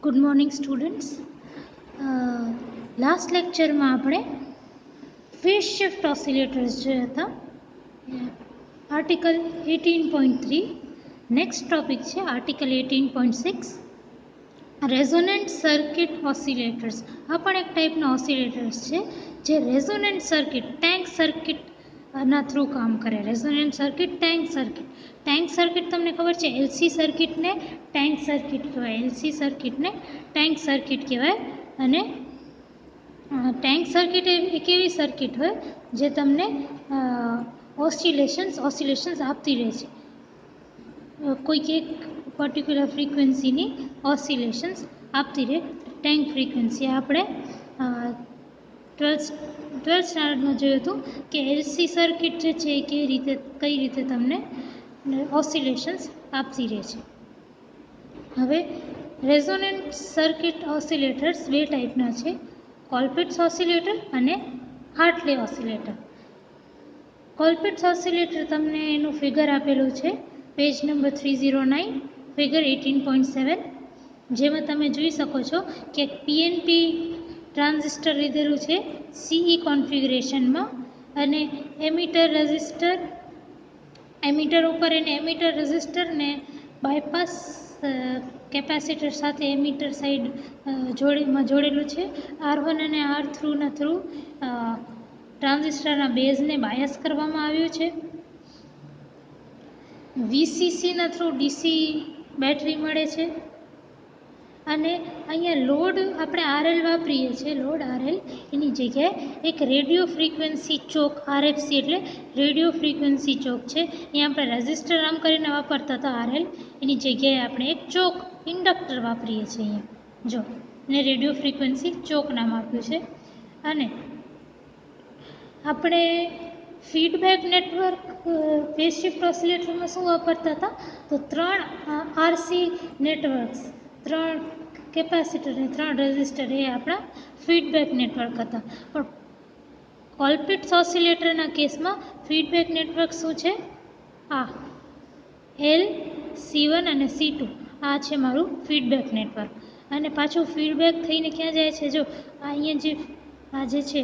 Good morning students. Last લેક્ચરમાં આપણે phase shift oscillators જોયા હતા. આર્ટિકલ 18.3. નેક્સ્ટ ટોપિક છે આર્ટિકલ 18.6 રેઝોનન્ટ સર્કિટ ઓસિલેટર્સ. આ પણ એક ટાઈપના ઓસિલેટર્સ છે જે રેઝોનન્ટ સર્કિટ ટેન્ક સર્કિટ ના થ્રુ કામ કરે. રેઝોનન્ટ સર્કિટ ટેન્ક સર્કિટ તમને ખબર છે, એલસી સર્કિટને ટેન્ક સર્કિટ કહેવાય. એલસી સર્કિટને ટેન્ક સર્કિટ કહેવાય. અને ટેન્ક સર્કિટ એક એવી સર્કિટ હોય જે તમને ઓસિલેશન્સ આપતી રહે છે. કોઈક એક પર્ટિક્યુલર ફ્રીક્વન્સીની ઓસિલેશન્સ આપતી રહે. ટેન્ક ફ્રીક્વન્સી આપણે 12th સ્ટાન્ડર્ડમાં જોયું હતું કે એલસી સર્કિટ જે છે એ કઈ રીતે તમને ઓસિલેશન્સ આપતી રહે છે. હવે રેઝોનન્ટ સર્કિટ ઓસિલેટર્સ બે ટાઈપના છે, કોલપિટ્સ ઓસિલેટર અને હાર્ટલે ઓસિલેટર. કોલપિટ્સ ઓસિલેટર તમને એનું ફિગર આપેલું છે પેજ નંબર 309, ફિગર 18.7, જેમાં તમે જોઈ શકો છો કે પીએનપી ટ્રાન્ઝિસ્ટર લીધેલું છે સીઈ કોન્ફિગરેશનમાં, અને એમીટર ઉપર એને એમીટર રેઝિસ્ટરને બાયપાસ કેપેસિટર સાથે એમીટર સાઈડ જોડેલું છે. R1 અને R2 ના થ્રુ ટ્રાન્ઝિસ્ટરના બેઝને બાયસ કરવામાં આવ્યું છે. વીસીસીના થ્રુ ડીસી બેટરી મળે છે. અને અહીંયા લોડ આપણે RL વાપરીએ છીએ, લોડ RL એની જગ્યાએ એક રેડિયો ફ્રીક્વન્સી ચોક RFC એટલે રેડિયો ફ્રીક્વન્સી ચોક છે. અહીંયા આપણે રેઝિસ્ટર આમ કરીને વાપરતા હતા RL, એની જગ્યાએ આપણે એક ચોક ઇન્ડક્ટર વાપરીએ છીએ અહીંયા જો, ને રેડિયો ફ્રીક્વન્સી ચોક નામ આપ્યું છે. અને આપણે ફીડબેક નેટવર્ક ફેઝ શિફ્ટ ઓસિલેટરમાં શું વાપરતા હતા, તો 3 આરસી નેટવર્ક્સ, 3 કેપેસિટર અને 3 રેઝિસ્ટર એ આપણા ફીડબેક નેટવર્ક હતા. પણ કોલપિટ્સ ઓસિલેટરના કેસમાં ફીડબેક નેટવર્ક શું છે, આ L, C1 અને C2 આ છે મારું ફીડબેક નેટવર્ક. અને પાછું ફીડબેક થઈને ક્યાં જાય છે, જો અહીંયા જે છે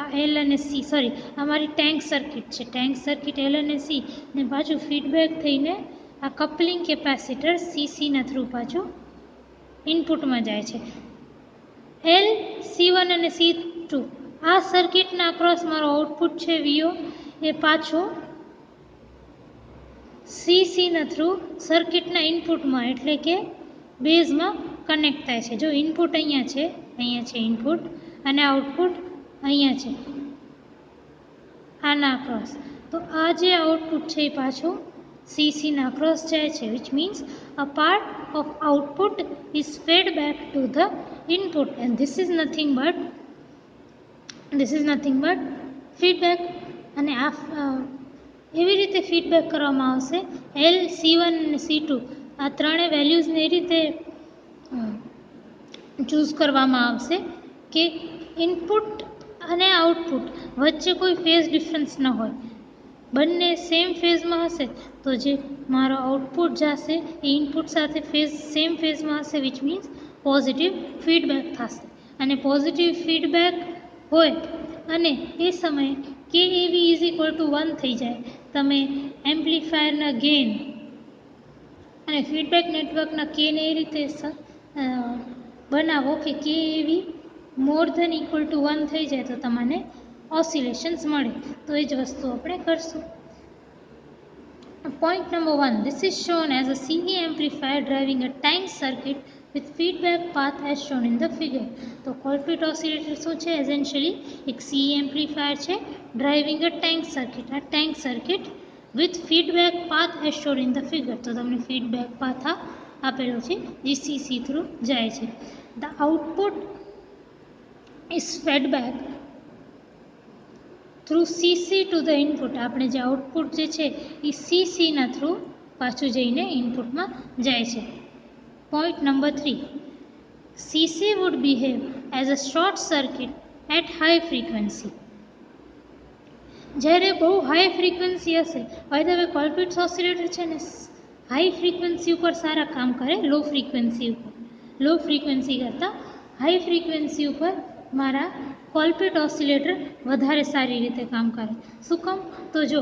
આ L અને C, સોરી આ મારી ટેન્ક સર્કિટ છે, ટેન્ક સર્કિટ L અને C, ને પાછું ફીડબેક થઈને આ કપલિંગ કેપેસિટર CCના થ્રુ પાછું ઇનપુટમાં જાય છે. L, C1 અને C2 આ સર્કિટના અક્રોસ મારો આઉટપુટ છે VO, એ પાછો CCના થ્રુ સર્કિટના ઇનપુટમાં એટલે કે બેઝમાં કનેક્ટ થાય છે. જો ઇનપુટ અહીંયા છે ઇનપુટ, અને આઉટપુટ અહીંયા છે આના અક્રોસ. તો આ જે આઉટપુટ છે એ પાછું CCના અક્રોસ જાય છે, which means a part of output is fed back to the input, and this is nothing but feedback. અને આ એવી રીતે ફીડબેક કરવામાં આવશે, L, C1 અને C2 આ ત્રણેય વેલ્યુઝને એ રીતે ચૂઝ કરવામાં આવશે કે ઇનપુટ અને આઉટપુટ વચ્ચે કોઈ ફેઝ ડિફરન્સ ન હોય. બંને સેમ ફેઝમાં હશે તો જે મારો આઉટપુટ જશે એ ઇનપુટ સાથે સેમ ફેઝમાં હશે, વિચ મીન્સ પોઝિટિવ ફીડબેક થશે. અને પોઝિટિવ ફીડબેક હોય અને એ સમયે KAV ઇઝ ઇક્વલ ટુ 1 થઈ જાય, તમે એમ્પ્લીફાયરના ગેઇન અને ફીડબેક નેટવર્કના કેને એ રીતે બનાવો કે KAV more than equal to 1 થઈ જાય તો તમને ઓસિલેશન્સ મળે. તો એ જ વસ્તુ આપણે કરશું. Point number 1. This is shown as a CE amplifier driving a tank circuit with feedback path as shown in the figure. તો કોલપિટ ઓસિલેટર શું છે, એસેન્શિયલી એક CE એમ્પ્લીફાયર છે ડ્રાઇવિંગ અ ટેન્ક સર્કિટ. આ tank circuit with feedback path as shown in the figure. તો તમને feedback path આપેલો છે જે CC થ્રુ જાય છે. The output is fed back through CC to the input. આપણે જે આઉટપુટ જે છે એ CCના થ્રુ પાછું જઈને ઇનપુટમાં જાય છે. Point number 3. CC would behave as a short circuit at high frequency. જ્યારે બહુ હાઈ ફ્રીક્વન્સી હશે, by the way Colpitts oscillator છે ને હાઈ ફ્રીક્વન્સી ઉપર સારા કામ કરે, લો ફ્રીક્વન્સી ઉપર લો ફ્રીક્વન્સી કરતાં હાઈ ફ્રીક્વન્સી ઉપર મારા કોલપિટ ઓસિલેટર વધારે સારી રીતે કામ કરે. શું કામ? તો જો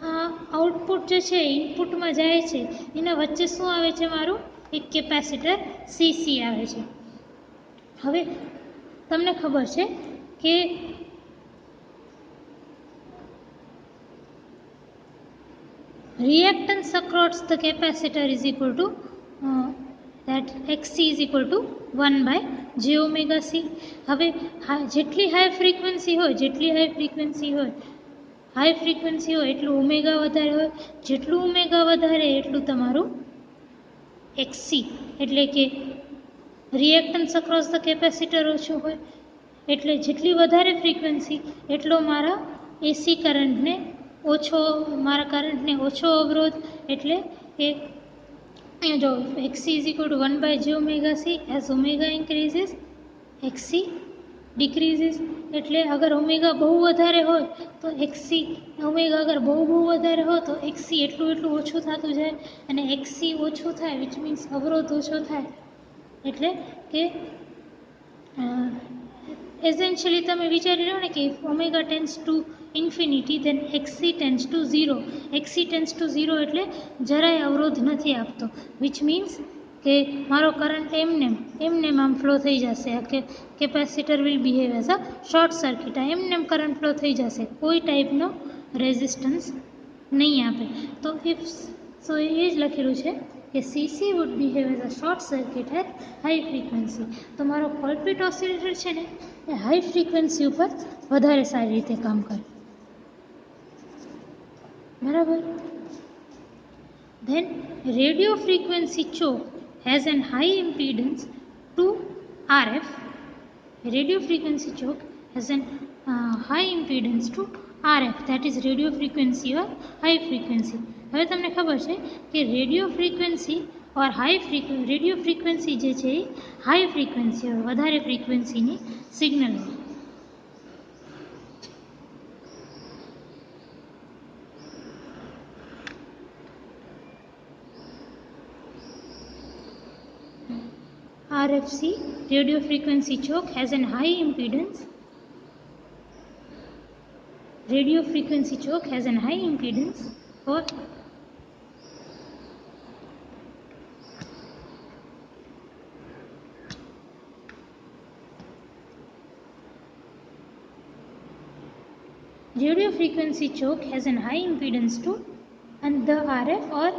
આ આઉટપુટ જે છે ઇનપુટમાં જાય છે એના વચ્ચે શું આવે છે, મારું એક કેપેસિટર સીસી આવે છે. હવે તમને ખબર છે કે reactance across the capacitor is equal to that xc is equal to 1 by j omega c. હવે જેટલી હાઈ ફ્રીક્વન્સી હોય એટલું ઓમેગા વધારે હોય, જેટલું ઓમેગા વધારે એટલું તમારું xc એટલે કે રિએક્ટન્સ અક્રોસ ધ કેપેસિટર ઓછું હોય. એટલે જેટલી વધારે ફ્રીક્વન્સી એટલો મારા એસી કરંટને ઓછો અવરોધ. એટલે કે અહીંયા જો xc is equal to 1 by j omega c. as omega increases xc decreases. એટલે અગર ઓમેગા બહુ વધારે હોય તો xc એટલું ઓછું થતું જાય, અને xc ઓછું થાય વિચ મીન્સ અવરોધ ઓછો થાય. એટલે કે એસેન્શિયલી તમે વિચારી લો ને કે omega tends to infinity then XC tends to zero. XC tends to zero એટલે જરાય અવરોધ નથી આપતો, વિચ મીન્સ કે મારો કરંટ એમને આમ ફ્લો થઈ જશે. આ capacitor will behave as a short circuit. આ એમને કરંટ ફ્લો થઈ જશે, કોઈ ટાઈપનો રેઝિસ્ટન્સ નહીં આપે. તો એ જ લખેલું છે કે CC would behave as a short circuit at high frequency. તો મારો કોલપિટ ઓસિલેટર છે ને એ હાઈ ફ્રીક્વન્સી ઉપર વધારે સારી રીતે કામ કરે. બરાબર. Then radio frequency choke has an high impedance to RF. Radio frequency choke has an high impedance to RF, that is radio frequency or high frequency. હવે તમને ખબર છે કે radio frequency or radio frequency જે છે એ high frequency હોય, વધારે ફ્રીક્વન્સીની સિગ્નલ હોય. RFC, radio frequency choke, has an high impedance. Radio frequency choke has an high impedance for radio frequency choke has an high impedance to and the RF or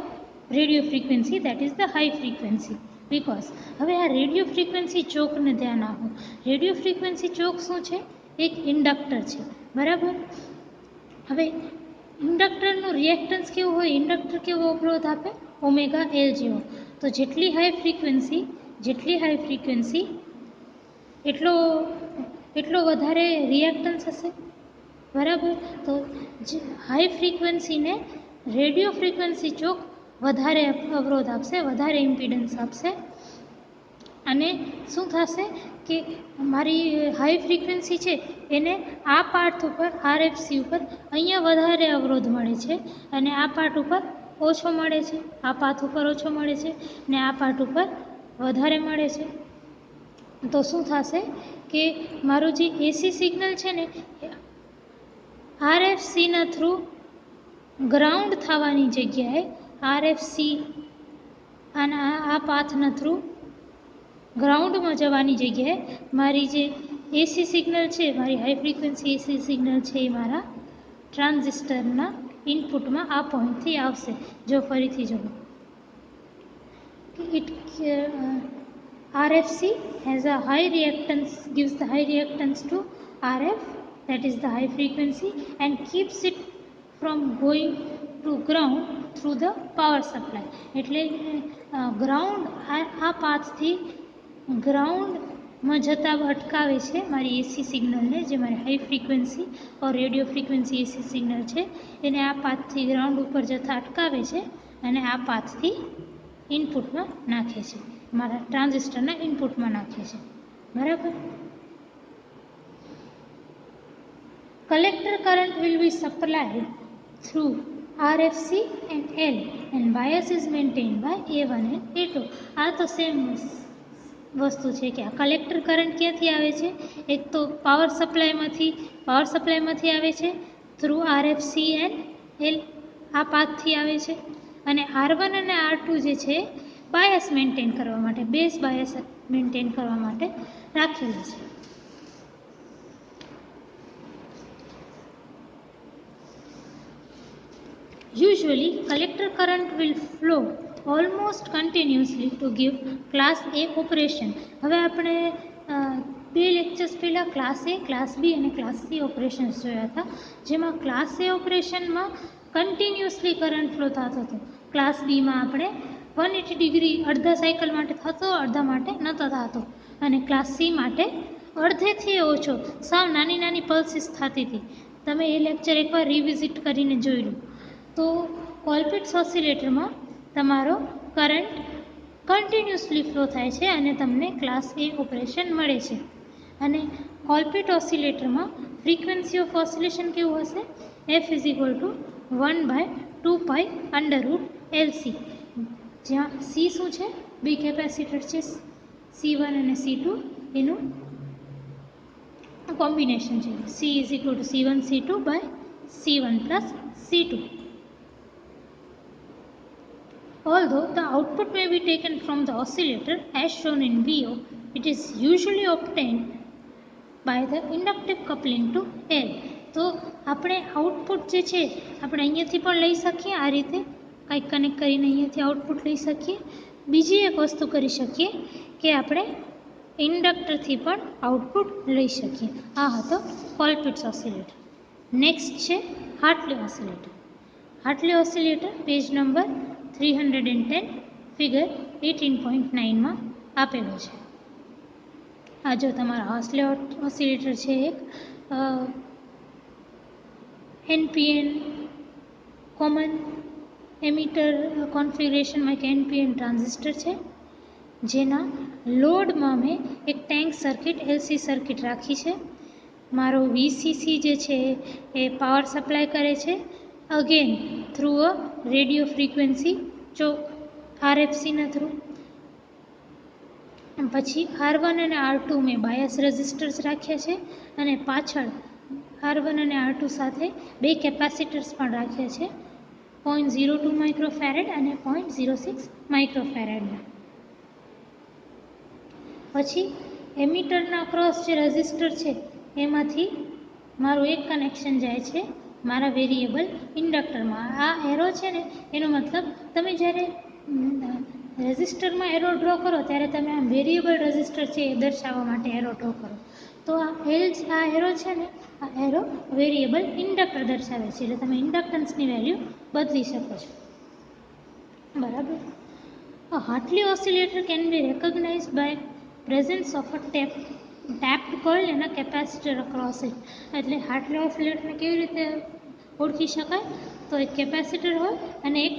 radio frequency, that is the high frequency. Because હવે આ radio frequency ચોકને ધ્યાન આપો. Radio frequency ચોક શું છે? એક inductor છે. બરાબર. હવે ઇન્ડક્ટરનું રિએક્ટન્સ કેવું હોય? ઇન્ડક્ટર કેવો અવરોધ આપે? ઓમેગા એલ જેવો. તો જેટલી હાઈ ફ્રીક્વન્સી એટલો વધારે રિએક્ટન્સ હશે. બરાબર. તો હાઈ ફ્રીક્વન્સીને રેડિયો ફ્રીક્વન્સી ચોક વધારે અવરોધ આપશે, વધારે ઇમ્પિડન્સ આપશે. અને શું થશે કે મારી હાઈ ફ્રીક્વન્સી છે એને આ પાર્ટ ઉપર RFC ઉપર અહીંયા વધારે અવરોધ મળે છે, અને આ પાર્ટ ઉપર ઓછો મળે છે. આ પાથ ઉપર ઓછો મળે છે ને આ પાર્ટ ઉપર વધારે મળે છે. તો શું થશે કે મારું જે એસી સિગ્નલ છે ને RFCના થ્રુ ગ્રાઉન્ડ થવાની જગ્યાએ RFC અને આ પાથના થ્રુ ગ્રાઉન્ડમાં જવાની જગ્યાએ મારી જે એસી સિગ્નલ છે, મારી હાઈ ફ્રીક્વન્સી એસી સિગ્નલ છે એ મારા ટ્રાન્ઝિસ્ટરના ઇનપુટમાં આ પોઈન્ટથી આવશે. જો ફરીથી જુઓ RFC has a high reactance, gives the high reactance to RF, that is the high frequency, and keeps it from going to ground through the power supply. એટલે ગ્રાઉન્ડ આ પાથથી ગ્રાઉન્ડમાં જતા અટકાવે છે મારી એસી સિગ્નલને, જે મારી high frequency or radio frequency AC signal છે એને આ પાથથી ગ્રાઉન્ડ ઉપર જતા અટકાવે છે અને આ પાથથી ઇનપુટમાં નાખે છે, મારા ટ્રાન્ઝિસ્ટરના ઇનપુટમાં નાખે છે. બરાબર. Collector current will be supplied through RFC and L and bias is maintained by A1 and A2. આ તો સેમ વસ્તુ છે કે આ કલેક્ટર કરંટ ક્યાંથી આવે છે? એક તો પાવર સપ્લાયમાંથી આવે છે થ્રુ RFC એન્ડ એલ, આ પાથથી આવે છે. અને R1 અને R2 જે છે બાયસ મેન્ટેન કરવા માટે, બેઝ બાયસ મેન્ટેન કરવા માટે રાખેલા છે. Usually, collector current will flow almost continuously to give class A operation. હવે આપણે બે લેક્ચર્સ પહેલાં ક્લાસ A, ક્લાસ B અને ક્લાસ C ઓપરેશન્સ જોયા હતા, જેમાં ક્લાસ A ઓપરેશનમાં કન્ટિન્યુઅસલી કરંટ ફ્લો થતો હતો. ક્લાસ બીમાં આપણે 180 ડિગ્રી અડધા સાયકલ માટે થતો, અડધા માટે નહોતો થતો. અને ક્લાસ C માટે અડધેથી ઓછો, સાવ નાની નાની પલ્સીસ થતી હતી. તમે એ લેક્ચર એકવાર રિવિઝિટ કરીને જોઈ લો. તો કોલપિટ્સ ઓસિલેટરમાં તમારો કરંટ કન્ટિન્યુઅસલી ફ્લો થાય છે અને તમને ક્લાસ A ઓપરેશન મળે છે. અને કોલપિટ ઓસિલેટરમાં ફ્રીક્વન્સી ઓફ ઓસિલેશન કેવું હશે? F = 1/2π√LC, જ્યાં C શું છે? બે કેપેસિટર છે C1 અને C2, એનું કોમ્બિનેશન છે. C = C1C2/C1 + C2. Although the output may be taken from the oscillator as shown in VO, it is usually obtained by the inductive coupling to L. તો આપણે output જે છે આપણે અહીંયાથી પણ લઈ શકીએ, આ રીતે કંઈક કનેક્ટ કરીને અહીંયાથી આઉટપુટ લઈ શકીએ. બીજી એક વસ્તુ કરી શકીએ કે આપણે ઇન્ડક્ટરથી પણ આઉટપુટ લઈ શકીએ. આ હતો કોલપિટ્સ ઓસિલેટર. નેક્સ્ટ છે Hartley oscillator. Hartley oscillator page number 310 figure 18.9 આપેલો છે. આ જો તમારા હાર્ટલી ઓસિલેટર છે, એક NPN કોમન એમિટર કોન્ફિગરેશનમાં એક NPN ટ્રાન્ઝિસ્ટર છે, જેના લોડમાં મેં એક ટેન્ક સર્કિટ LC સર્કિટ રાખી છે. મારો VCC જે છે એ પાવર સપ્લાય કરે છે, અગેન થ્રુ અ રેડિયો ફ્રીક્વન્સી, જો RFCના થ્રુ. પછી R1 અને R2 મેં બાયસ રેઝિસ્ટર્સ રાખ્યા છે અને પાછળ R1 અને R2 સાથે બે કેપેસિટર્સ પણ રાખ્યા છે, 0.02 માઇક્રોફેરેડ અને 0.06 માઇક્રોફેરેડના. પછી એમિટરના ક્રોસ જે રેઝિસ્ટર છે એમાંથી મારું એક કનેક્શન જાય છે મારા વેરિયેબલ ઇન્ડક્ટરમાં. આ એરો છે ને, એનો મતલબ તમે જ્યારે રેઝિસ્ટરમાં એરો ડ્રો કરો ત્યારે તમે આ વેરિયેબલ રેઝિસ્ટર છે એ દર્શાવવા માટે એરો ડ્રો કરો. તો આ એરો છે ને, આ એરો વેરિયેબલ ઇન્ડક્ટર દર્શાવે છે, એટલે તમે ઇન્ડક્ટન્સની વેલ્યુ બદલી શકો છો. બરાબર. Hartley oscillator can be recognized by presence of a tapped coil and a capacitor across it. એટલે હાર્ટલી ઓસિલેટરને કેવી રીતે ઓળખી શકાય? તો એક કેપેસિટર હોય અને એક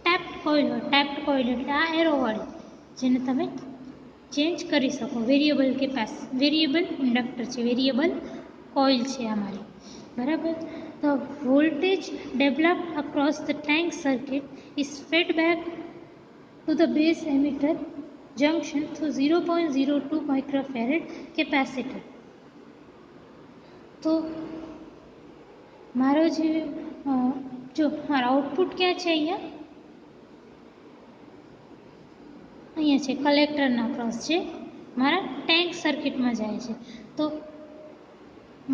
ટેપ્ડ કોઇલ હોય. ટેપ્ડ કોઇલ એટલે આ એરોવાળી, જેને તમે ચેન્જ કરી શકો. વેરિયેબલ ઇન્ડક્ટર છે, વેરિયેબલ કોઇલ છે અમારી. બરાબર. તો voltage developed across the tank circuit is fed back to the base emitter junction through 0.02 microfarad capacitor. તો મારો જે જો મારો આઉટપુટ ક્યાં છે? અહીંયા છે, કલેક્ટરના ક્રોસ છે, મારા ટેન્ક સર્કિટમાં જાય છે. તો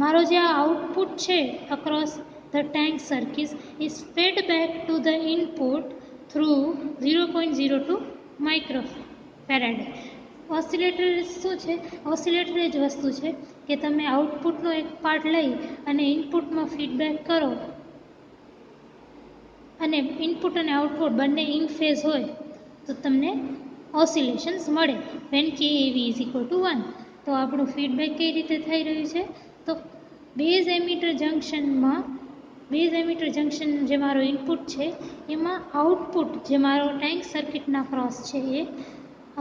મારો જે આ આઉટપુટ છે across the tank circuit is fed back to the input through 0.02 microfarad. Oscillator શું છે? ઓસિલેટર એ જ વસ્તુ છે કે તમે આઉટપુટનો એક પાર્ટ લઈ અને ઇનપુટમાં ફીડબેક કરો, અને ઇનપુટ અને આઉટપુટ બંને ઇન ફેઝ હોય તો તમને ઓસિલેશન્સ મળે. When KAV = 1. તો આપણું ફીડબેક કઈ રીતે થઈ રહ્યું છે? તો બેઝ એમિટર જંક્શન જે મારો ઇનપુટ છે એમાં આઉટપુટ જે મારો ટેન્ક સર્કિટના ક્રોસ છે એ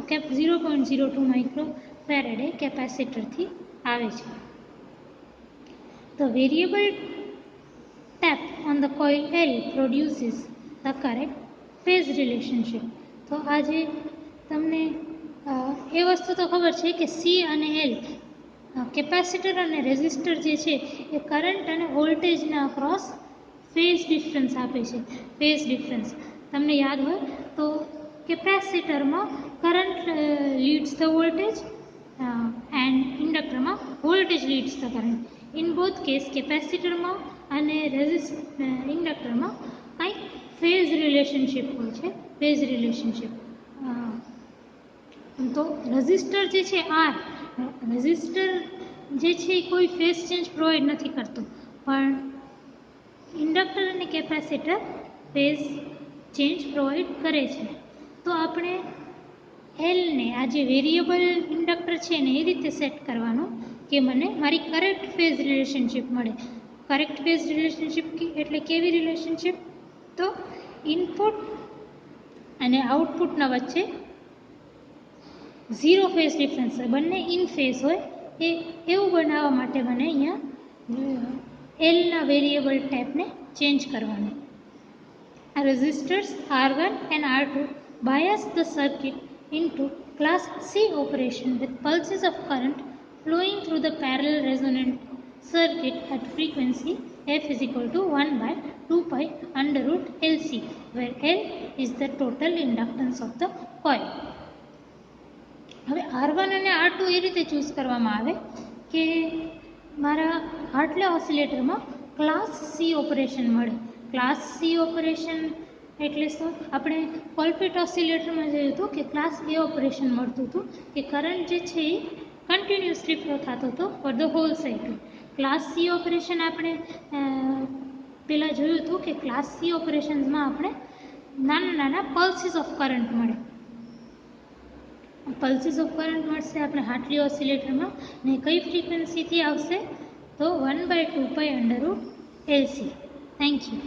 0.02 માઇક્રોફેરેડે કેપેસિટરથી આવે છે. The variable tap on the coil L produces the correct phase relationship. તો આજે તમને એ વસ્તુ તો ખબર છે કે સી અને એલ કેપેસિટર અને રેઝિસ્ટર જે છે એ કરંટ અને વોલ્ટેજના અક્રોસ ફેઝ ડિફરન્સ આપે છે. ફેઝ ડિફરન્સ તમને યાદ હોય તો કેપેસિટરમાં current leads the voltage and ઇન્ડક્ટરમાં voltage leads the current. In both case કેપેસિટરમાં અને ઇન્ડક્ટરમાં કંઈક ફેઝ રિલેશનશિપ હોય છે. Phase relationship. તો રેઝિસ્ટર જે છે રેઝિસ્ટર જે છે એ કોઈ ફેઝ ચેન્જ પ્રોવાઈડ નથી કરતું, પણ ઇન્ડક્ટર અને કેપેસિટર ફેઝ ચેન્જ પ્રોવાઈડ કરે છે. તો આપણે એલને આ જે વેરિયેબલ ઇન્ડક્ટર છે ને એ રીતે સેટ કરવાનું કે મને મારી કરેક્ટ ફેઝ રિલેશનશિપ મળે. કરેક્ટ ફેઝ રિલેશનશિપ એટલે કેવી રિલેશનશિપ? તો ઇનપુટ અને આઉટપુટના વચ્ચે ઝીરો ફેઝ ડિફરન્સ હોય, બંને ઇન ફેઝ હોય, એવું બનાવવા માટે મને અહીંયા એલના વેરિયેબલ ટાઈપને ચેન્જ કરવાનું. Resistors R1 and R2 bias the circuit into class C operation with pulses of current flowing through the parallel resonant circuit at frequency f is equal to 1 by 2 pi under root LC, where L is the total inductance of the coil. હવે R1 અને R2 એ રીતે choose કરવામાં આવે કે મારા હાર્ટલે ઓસિલેટરમાં class C operation મળે. Class C operation એટલે શું? આપણે કોલપિટ ઓસિલેટરમાં જોયું હતું કે ક્લાસ એ ઓપરેશન મળતું હતું કે કરંટ જે છે એ કન્ટિન્યુઅસલી ફ્લો થતો હતો for the whole cycle. Class C operation આપણે પહેલાં જોયું હતું કે ક્લાસ સી ઓપરેશન્સમાં આપણે નાના નાના પલ્સીસ ઓફ કરંટ મળે. પલ્સીસ ઓફ કરંટ મળશે આપણે હાર્ટલી ઓસિલેટરમાં, ને કઈ ફ્રીક્વન્સીથી આવશે? તો 1/2 pi under root LC. Thank you.